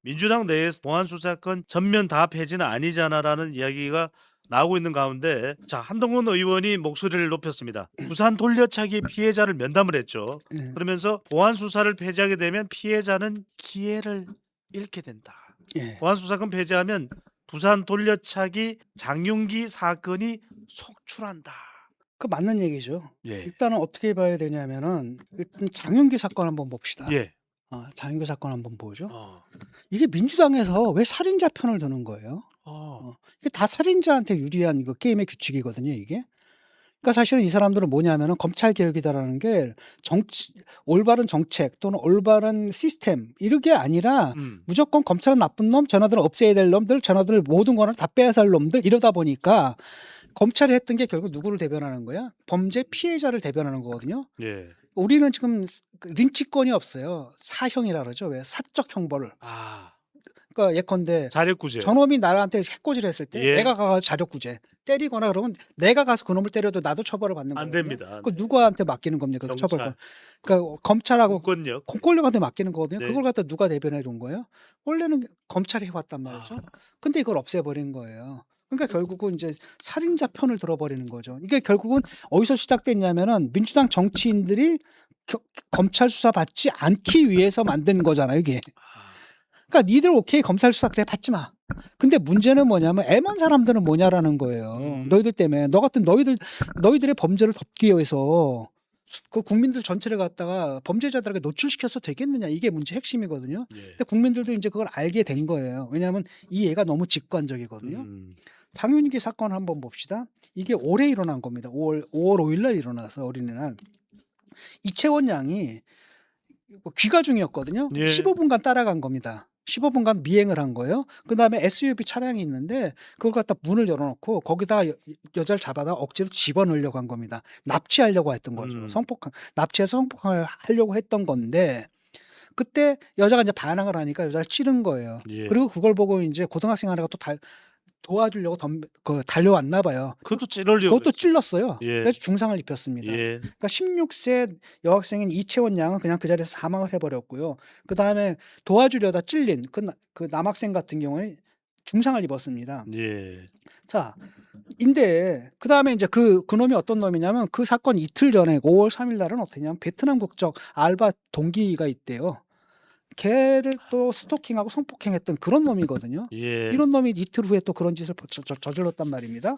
민주당 내에서 보안 수사권 전면 다 폐지는 아니잖아라는 이야기가 나오고 있는 가운데 자 한동훈 의원이 목소리를 높였습니다. 부산 돌려차기 피해자를 면담을 했죠. 예. 그러면서 보안 수사를 폐지하게 되면 피해자는 기회를 잃게 된다. 예. 보안 수사권 폐지하면 부산 돌려차기 장윤기 사건이 속출한다. 그 맞는 얘기죠. 예. 일단은 어떻게 봐야 되냐면은 일단 장윤기 사건 한번 봅시다. 예. 장윤기 사건 한번 보죠. 어. 이게 민주당에서 왜 살인자 편을 드는 거예요? 어. 이게 다 살인자한테 유리한 이거 게임의 규칙이거든요, 이게. 그러니까 사실은 이 사람들은 뭐냐면은 검찰 개혁이다라는 게 올바른 정책 또는 올바른 시스템 이게 아니라 무조건 검찰은 나쁜 놈, 전화들을 없애야 될 놈들, 전화들을 모든 거를 다 빼앗을 놈들 이러다 보니까 검찰이 했던 게 결국 누구를 대변하는 거야? 범죄 피해자를 대변하는 거거든요. 예. 우리는 지금 린치권이 없어요. 사형이라 그러죠. 왜? 사적 형벌을. 아. 그러니까 예컨대 자력구제. 저놈이 나한테 해코지를 했을 때 예. 내가 가서 자력구제 때리거나 그러면 내가 가서 그놈을 때려도 나도 처벌을 받는 거예요. 안 됩니다. 그 누구한테 맡기는 겁니까? 그 경찰. 처벌권. 그러니까 검찰하고 공권력. 공권력한테 맡기는 거거든요. 네. 그걸 갖다 누가 대변해 준 거예요? 원래는 검찰이 해왔단 말이죠. 아. 근데 이걸 없애버린 거예요. 그러니까 결국은 이제 살인자 편을 들어버리는 거죠. 이게 결국은 어디서 시작됐냐면은 민주당 정치인들이 검찰 수사 받지 않기 위해서 만든 거잖아요, 이게. 그러니까 니들 오케이 검찰 수사 그래 받지 마. 근데 문제는 뭐냐면 애먼 사람들은 뭐냐라는 거예요. 너희들 때문에 너 같은 너희들의 범죄를 덮기 위해서 그 국민들 전체를 갖다가 범죄자들에게 노출시켜서 되겠느냐 이게 문제 핵심이거든요. 예. 근데 국민들도 이제 그걸 알게 된 거예요. 왜냐하면 이 예가 너무 직관적이거든요. 장윤기 사건 한번 봅시다. 이게 올해 일어난 겁니다. 5월 5일 날 일어나서 어린이날 이채원 양이 귀가 중이었거든요. 예. 15분간 따라간 겁니다. 15분간 미행을 한 거예요. 그다음에 SUV 차량이 있는데 그걸 갖다 문을 열어놓고 거기다 여자를 잡아다 억지로 집어넣으려고 한 겁니다. 납치하려고 했던 거죠. 납치해서 성폭행을 하려고 했던 건데 그때 여자가 이제 반항을 하니까 여자를 찌른 거예요. 예. 그리고 그걸 보고 이제 고등학생 하나가 또 도와주려고 달려왔나 봐요. 그것도 찌르려고. 그것도 찔렀어요. 예. 그래서 중상을 입혔습니다. 예. 그러니까 16세 여학생인 이채원 양은 그냥 그 자리에서 사망을 해버렸고요. 그 다음에 도와주려다 찔린 그 남학생 같은 경우에 중상을 입었습니다. 예. 자, 그 다음에 이제 그 놈이 어떤 놈이냐면 그 사건 이틀 전에 5월 3일 날은 어떠냐면 베트남 국적 알바 동기가 있대요. 걔를 또 스토킹하고 성폭행했던 그런 놈이거든요. 예. 이런 놈이 이틀 후에 또 그런 짓을 저질렀단 말입니다.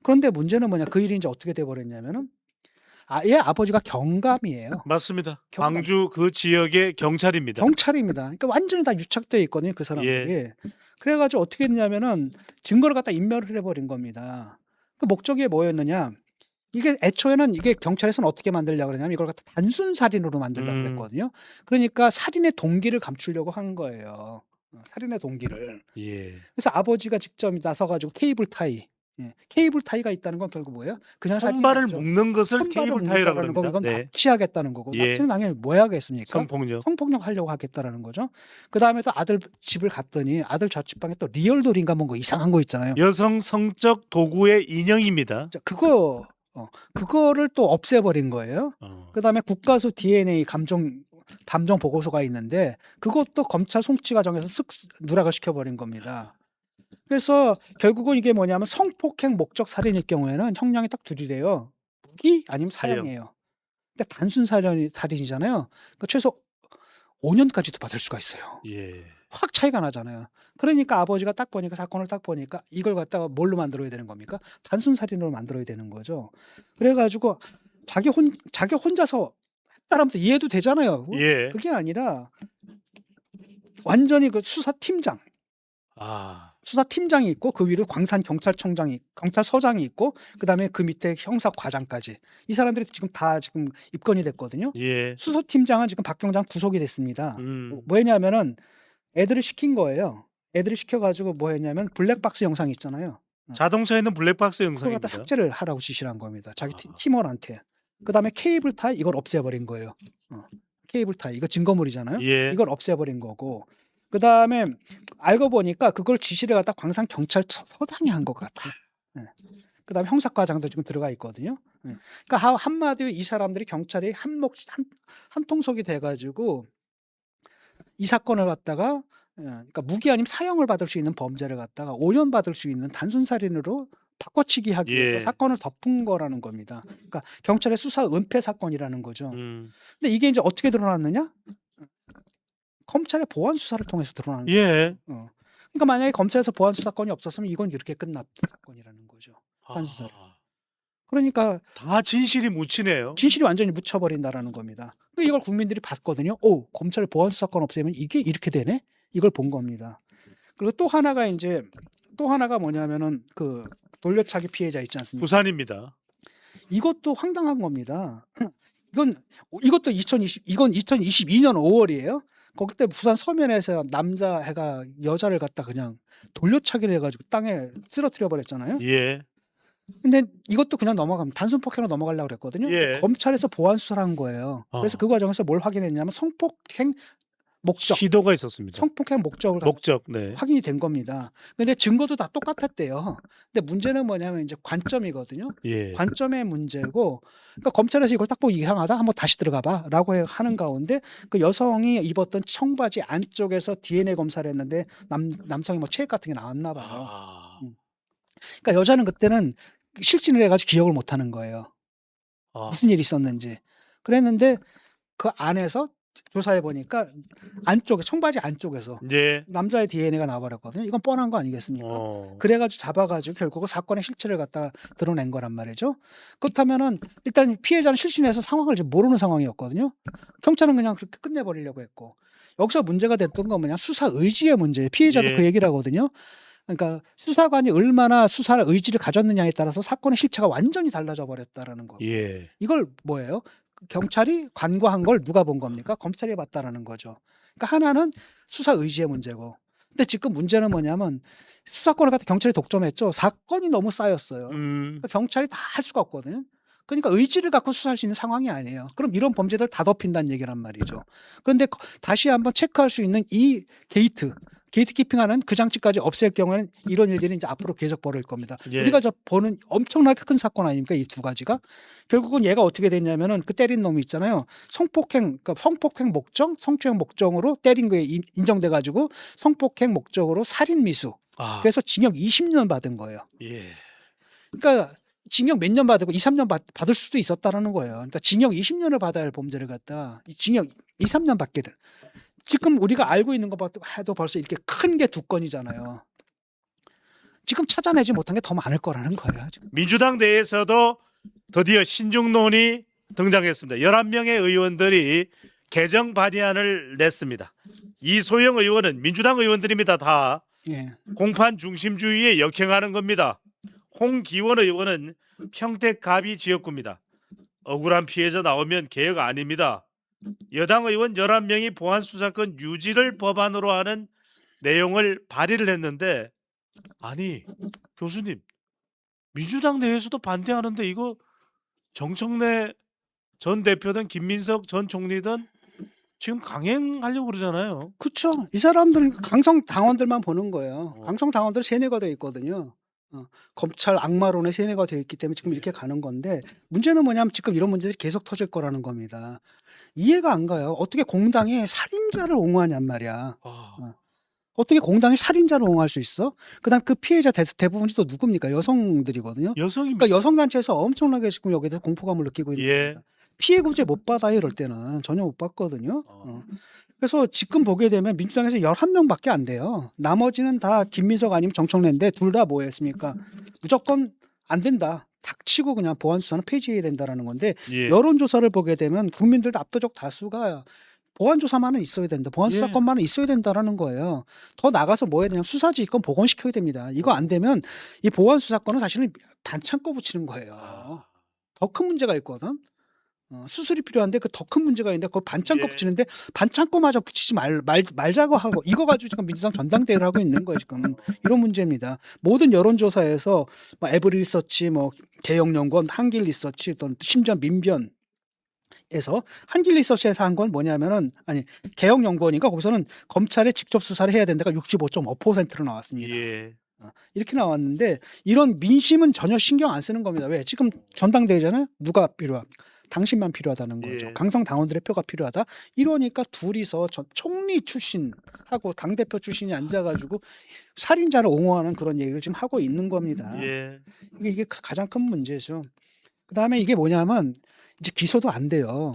그런데 문제는 뭐냐? 그 일이 이제 어떻게 돼버렸냐면은 얘 아버지가 경감이에요. 맞습니다. 경감. 광주 그 지역의 경찰입니다. 경찰입니다. 그러니까 완전히 다 유착되어 있거든요, 그 사람들이. 예. 그래가지고 어떻게 했냐면은 증거를 갖다 인멸을 해버린 겁니다. 그 목적이 뭐였느냐? 이게 애초에는 이게 경찰에서는 어떻게 만들려고 그러냐면 이걸 갖다 단순 살인으로 만들려고 그랬거든요. 그러니까 살인의 동기를 감추려고 한 거예요. 살인의 동기를. 예. 그래서 아버지가 직접 나서가지고 케이블 타이. 케이블 타이가 있다는 건 결국 뭐예요? 그냥 손발을 살인이죠. 묶는 것을 손발을 케이블 타이라고 묶는다는 거, 합니다. 그건 네. 납치하겠다는 거고 예. 납치는 당연히 뭐 하겠습니까? 성폭력. 성폭력 하려고 하겠다라는 거죠. 그 다음에 또 아들 집을 갔더니 아들 자취방에 또 리얼돌인가 뭔가 이상한 거 있잖아요. 여성 성적 도구의 인형입니다. 자, 그거를 또 없애버린 거예요. 그 다음에 국가수 DNA 감정 보고서가 있는데 그것도 검찰 송치 과정에서 쓱 누락을 시켜버린 겁니다. 그래서 결국은 이게 뭐냐면 성폭행 목적 살인일 경우에는 형량이 딱 둘이래요. 무기 아니면 사형이에요. 근데 단순 살인이잖아요. 그러니까 최소 5년까지도 받을 수가 있어요. 예. 확 차이가 나잖아요. 그러니까 아버지가 사건을 딱 보니까 이걸 갖다가 뭘로 만들어야 되는 겁니까? 단순 살인으로 만들어야 되는 거죠. 그래가지고 자기 혼자서 했다라면 이해도 되잖아요. 예. 그게 아니라 완전히 그 수사팀장. 수사팀장이 있고 그 위로 경찰서장이 있고 그다음에 그 밑에 형사과장까지 이 사람들이 지금 다 입건이 됐거든요. 예. 수사팀장은 지금 박경장 구속이 됐습니다. 음. 뭐했냐면은 애들을 시킨 거예요. 애들이 시켜가지고 뭐 했냐면 블랙박스 영상 있잖아요. 자동차에 있는 블랙박스 그걸 영상입니다. 갖다 삭제를 하라고 지시를 한 겁니다. 자기 팀원한테. 그다음에 케이블 타이 이걸 없애버린 거예요. 케이블 타이 이거 증거물이잖아요. 예. 이걸 없애버린 거고. 그다음에 알고 보니까 그걸 지시를 갖다 광산 경찰서장이 한 것 같아. 그다음에 형사과장도 지금 들어가 있거든요. 그러니까 한마디로 이 사람들이 경찰이 한 통속이 돼가지고 이 사건을 갖다가 그러니까 무기 아니면 사형을 받을 수 있는 범죄를 갖다가 5년 받을 수 있는 단순 살인으로 바꿔치기 하기 위해서 예. 사건을 덮은 거라는 겁니다. 그러니까 경찰의 수사 은폐 사건이라는 거죠. 음. 근데 이게 이제 어떻게 드러났느냐? 검찰의 보안 수사를 통해서 드러나는 거예요. 예. 그러니까 만약에 검찰에서 보안 수사권이 없었으면 이건 이렇게 끝났던 사건이라는 거죠. 단수사를. 그러니까 다 진실이 묻히네요. 진실이 완전히 묻혀버린다라는 겁니다. 그러니까 이걸 국민들이 봤거든요. 오, 검찰의 보안 수사권 없애면 이게 이렇게 되네? 이걸 본 겁니다. 그리고 또 하나가 뭐냐면은 그 돌려차기 피해자 있지 않습니까? 부산입니다. 이것도 황당한 겁니다. 이것도 2022년 5월이에요. 거기 때 부산 서면에서 남자애가 여자를 갖다 그냥 돌려차기를 해가지고 땅에 쓰러뜨려 버렸잖아요. 예. 근데 이것도 그냥 넘어갑니다. 단순 폭행으로 넘어가려고 그랬거든요. 예. 검찰에서 보안 수사를 한 거예요. 그래서 그 과정에서 뭘 확인했냐면 성폭행 목적, 시도가 있었습니다. 성폭행 목적을 목적. 네. 확인이 된 겁니다. 근데 증거도 다 똑같았대요. 근데 문제는 뭐냐면 이제 관점이거든요. 예. 관점의 문제고, 그러니까 검찰에서 이걸 딱 보고 이상하다, 한번 다시 들어가봐라고 하는 가운데 그 여성이 입었던 청바지 안쪽에서 DNA 검사를 했는데 남성이 뭐 체액 같은 게 나왔나 봐요. 아. 그러니까 여자는 그때는 실진을 해가지고 기억을 못하는 거예요. 아. 무슨 일이 있었는지. 그랬는데 그 안에서 조사해 보니까 안쪽에 청바지 안쪽에서 예. 남자의 DNA가 나와버렸거든요. 이건 뻔한 거 아니겠습니까? 그래가지고 잡아가지고 결국은 사건의 실체를 갖다가 드러낸 거란 말이죠. 그렇다면은 일단 피해자는 실신해서 상황을 지금 모르는 상황이었거든요. 경찰은 그냥 그렇게 끝내버리려고 했고, 여기서 문제가 됐던 건 뭐냐, 수사 의지의 문제예요. 피해자도 예. 그 얘기를 하거든요. 그러니까 수사관이 얼마나 수사 의지를 가졌느냐에 따라서 사건의 실체가 완전히 달라져 버렸다라는 거. 예. 이걸 뭐예요? 경찰이 관고한 걸 누가 본 겁니까? 검찰이 봤다라는 거죠. 그러니까 하나는 수사 의지의 문제고, 근데 지금 문제는 뭐냐면 수사권을 갖다 경찰이 독점했죠. 사건이 너무 쌓였어요. 그러니까 경찰이 다 할 수가 없거든요. 그러니까 의지를 갖고 수사할 수 있는 상황이 아니에요. 그럼 이런 범죄들 다 덮인다는 얘기란 말이죠. 그런데 다시 한번 체크할 수 있는 이 게이트키핑하는 그 장치까지 없앨 경우에는 이런 일들이 이제 앞으로 계속 벌어질 겁니다. 예. 우리가 보는 엄청나게 큰 사건 아닙니까? 이 두 가지가. 결국은 얘가 어떻게 됐냐면은 그 때린 놈이 있잖아요. 그러니까 성폭행 목적, 성추행 목적으로 때린 거에 인정돼 가지고 성폭행 목적으로 살인 미수. 그래서 징역 20년 받은 거예요. 예. 그러니까 징역 몇 년 받고 2, 3년 받을 수도 있었다라는 거예요. 그러니까 징역 20년을 받아야 할 범죄를 갖다 징역 2, 3년 받게 될. 지금 우리가 알고 있는 것 해도 벌써 이렇게 큰 게 두 건이잖아요. 지금 찾아내지 못한 게 더 많을 거라는 거예요. 지금. 민주당 내에서도 드디어 신중론이 등장했습니다. 11명의 의원들이 개정 발의안을 냈습니다. 이소영 의원은 민주당 의원들입니다. 다 예. 공판 중심주의에 역행하는 겁니다. 홍기원 의원은 평택갑이 지역구입니다. 억울한 피해자 나오면 개혁 아닙니다. 여당 의원 11명이 보안 수사권 유지를 법안으로 하는 내용을 발의를 했는데, 아니 교수님, 민주당 내에서도 반대하는데 이거 정청래 전 대표든 김민석 전 총리든 지금 강행하려고 그러잖아요. 그렇죠. 이 사람들은 강성 당원들만 보는 거예요. 강성 당원들 세뇌가 되어 있거든요. 검찰 악마론에 세뇌가 되어 있기 때문에 지금 이렇게 가는 건데, 문제는 뭐냐면 지금 이런 문제들이 계속 터질 거라는 겁니다. 이해가 안 가요. 어떻게 공당이 살인자를 옹호하냔 말이야. 어떻게 공당이 살인자를 옹호할 수 있어? 그다음 그 피해자 대부분이 또 누굽니까? 여성들이거든요. 여성입니다. 그러니까 여성단체에서 엄청나게 지금 여기에 대해서 공포감을 느끼고 있는 예. 겁니다. 피해 구제 못 받아요. 이럴 때는 전혀 못 받거든요. 그래서 지금 보게 되면 민주당에서 11명밖에 안 돼요. 나머지는 다 김민석 아니면 정청래인데 둘 다 뭐 했습니까? 무조건 안 된다. 닥치고 그냥 보안 수사는 폐지해야 된다라는 건데, 예. 여론조사를 보게 되면 국민들 압도적 다수가 보안 조사만은 있어야 된다. 보안 예. 수사권만은 있어야 된다라는 거예요. 더 나가서 뭐 해야 되냐? 수사지휘권 복원시켜야 됩니다. 이거 안 되면 이 보안 수사권은 사실은 반창고 붙이는 거예요. 더 큰 문제가 있거든. 수술이 필요한데 그 더 큰 문제가 있는데 그걸 반창고 예. 붙이는데 반창고마저 붙이지 말자고 하고, 이거 가지고 지금 민주당 전당대회를 하고 있는 거예요. 지금 이런 문제입니다. 모든 여론조사에서 뭐 에브리 리서치, 뭐 개혁연구원, 한길 리서치, 또 심지어 민변 에서 한길 리서치에서 한 건 뭐냐면은, 아니 개혁연구원인가, 거기서는 검찰에 직접 수사를 해야 된다가 65.5%로 나왔습니다. 예. 이렇게 나왔는데 이런 민심은 전혀 신경 안 쓰는 겁니다. 왜? 지금 전당대회잖아요. 누가 필요합니까? 당신만 필요하다는 거죠. 예. 강성 당원들의 표가 필요하다. 이러니까 둘이서 총리 출신하고 당대표 출신이 앉아가지고 살인자를 옹호하는 그런 얘기를 지금 하고 있는 겁니다. 예. 이게 가장 큰 문제죠. 그다음에 이게 뭐냐면 이제 기소도 안 돼요.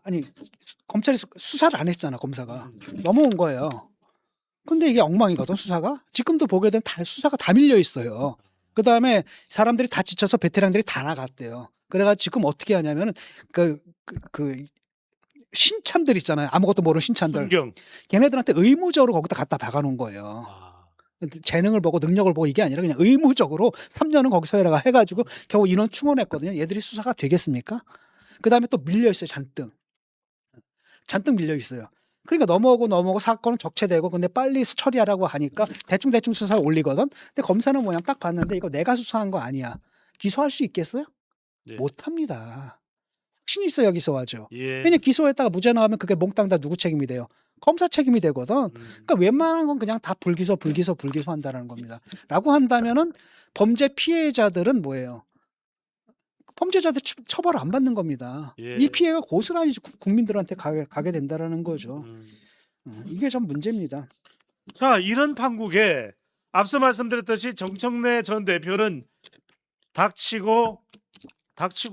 아니 검찰이 수사를 안 했잖아. 검사가 넘어온 거예요. 근데 이게 엉망이거든 수사가. 지금도 보게 되면 수사가 다 밀려 있어요. 그다음에 사람들이 다 지쳐서 베테랑들이 다 나갔대요. 그래가지고 지금 어떻게 하냐면은 그 신참들 있잖아요. 아무것도 모르는 신참들. 순경. 걔네들한테 의무적으로 거기다 갖다 박아놓은 거예요. 재능을 보고 능력을 보고 이게 아니라 그냥 의무적으로 3년은 거기서 해가지고 겨우 인원 충원했거든요. 얘들이 수사가 되겠습니까? 그다음에 또 밀려 있어요. 잔뜩 밀려 있어요. 그러니까 넘어오고 사건은 적체되고 근데 빨리 처리하라고 하니까 대충 수사를 올리거든. 근데 검사는 뭐냐 딱 봤는데 이거 내가 수사한 거 아니야. 기소할 수 있겠어요? 네. 못합니다. 확신이 있어야 기소하죠. 예. 왜냐 기소했다가 무죄 나오면 그게 몽땅 다 누구 책임이 돼요? 검사 책임이 되거든. 그러니까 웬만한 건 그냥 다 불기소 한다는 겁니다. 라고 한다면은 범죄 피해자들은 뭐예요? 범죄자들 처벌을 안 받는 겁니다. 예. 이 피해가 고스란히 국민들한테 가게 된다라는 거죠. 이게 좀 문제입니다. 자, 이런 판국에 앞서 말씀드렸듯이 정청래 전 대표는 닥치고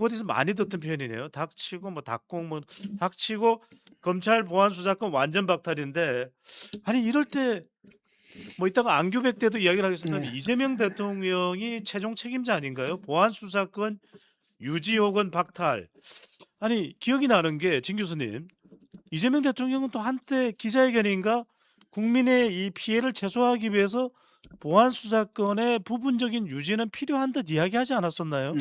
어디서 많이 듣던 표현이네요. 닥치고 뭐 닥공 뭐 닥치고 검찰 보안 수사권 완전 박탈인데 아니 이럴 때 뭐 이따가 안규백 때도 이야기를 하겠습니다. 네. 이재명 대통령이 최종 책임자 아닌가요? 보안 수사권 유지 혹은 박탈. 아니 기억이 나는 게 진 교수님 이재명 대통령은 또 한때 기자회견인가 국민의 이 피해를 최소화하기 위해서 보안 수사권의 부분적인 유지는 필요한 듯 이야기하지 않았었나요?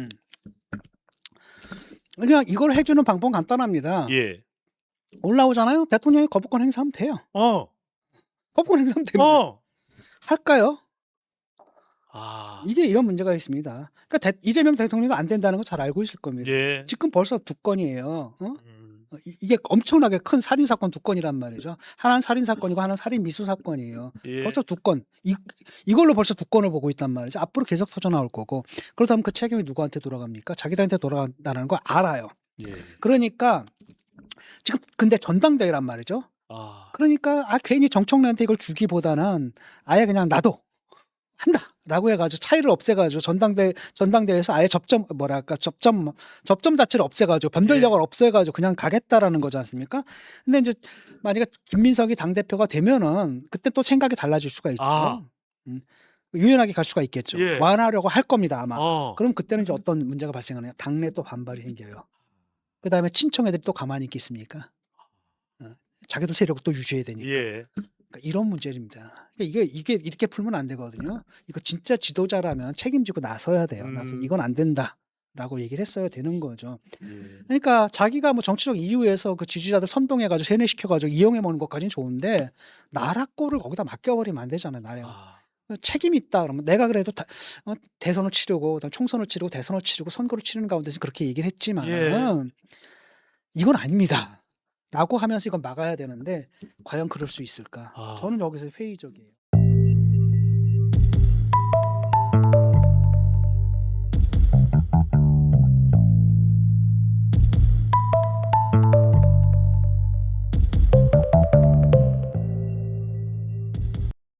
그냥 이걸 해주는 방법은 간단합니다. 예. 올라오잖아요. 대통령이 거부권 행사하면 돼요. 거부권 행사하면 됩니다. 할까요? 이게 이런 문제가 있습니다. 그러니까 이재명 대통령이 안 된다는 거 잘 알고 있을 겁니다. 예. 지금 벌써 2건이에요. 이게 엄청나게 큰 살인 사건 2건이란 말이죠. 하나는 살인 사건이고 하나는 살인 미수 사건이에요. 예. 벌써 2건. 이걸로 벌써 2건을 보고 있단 말이죠. 앞으로 계속 터져 나올 거고. 그렇다면 그 책임이 누구한테 돌아갑니까? 자기들한테 돌아간다는 걸 알아요. 예. 그러니까 지금 근데 전당대회란 말이죠. 그러니까 괜히 정청래한테 이걸 주기보다는 아예 그냥 나도 한다라고 해가지고 차이를 없애가지고 전당대회에서 아예 접점 자체를 없애가지고 변별력을 없애가지고 그냥 가겠다라는 거지 않습니까? 근데 이제 만약에 김민석이 당 대표가 되면은 그때 또 생각이 달라질 수가 있죠. 유연하게 갈 수가 있겠죠. 예. 완화하려고 할 겁니다 아마. 그럼 그때는 이제 어떤 문제가 발생하냐? 당내 또 반발이 생겨요. 그 다음에 친청 애들이 또 가만히 있겠습니까? 자기들 세력을 또 유지해야 되니까. 예. 그러니까 이런 문제입니다. 그러니까 이게 이렇게 풀면 안 되거든요. 이거 진짜 지도자라면 책임지고 나서야 돼요. 이건 안 된다라고 얘기를 했어야 되는 거죠. 그러니까 자기가 뭐 정치적 이유에서 그 지지자들 선동해가지고 세뇌시켜가지고 이용해 먹는 것까지는 좋은데 나라 꼴을 거기다 맡겨버리면 안 되잖아요. 나라에. 책임이 있다 그러면 내가 그래도 대선을 치르고 그다음 총선을 치르고 대선을 치르고 선거를 치르는 가운데서 그렇게 얘기를 했지만 이건 아닙니다. 라고 하면서 이건 막아야 되는데 과연 그럴 수 있을까? 저는 여기서 회의적이에요.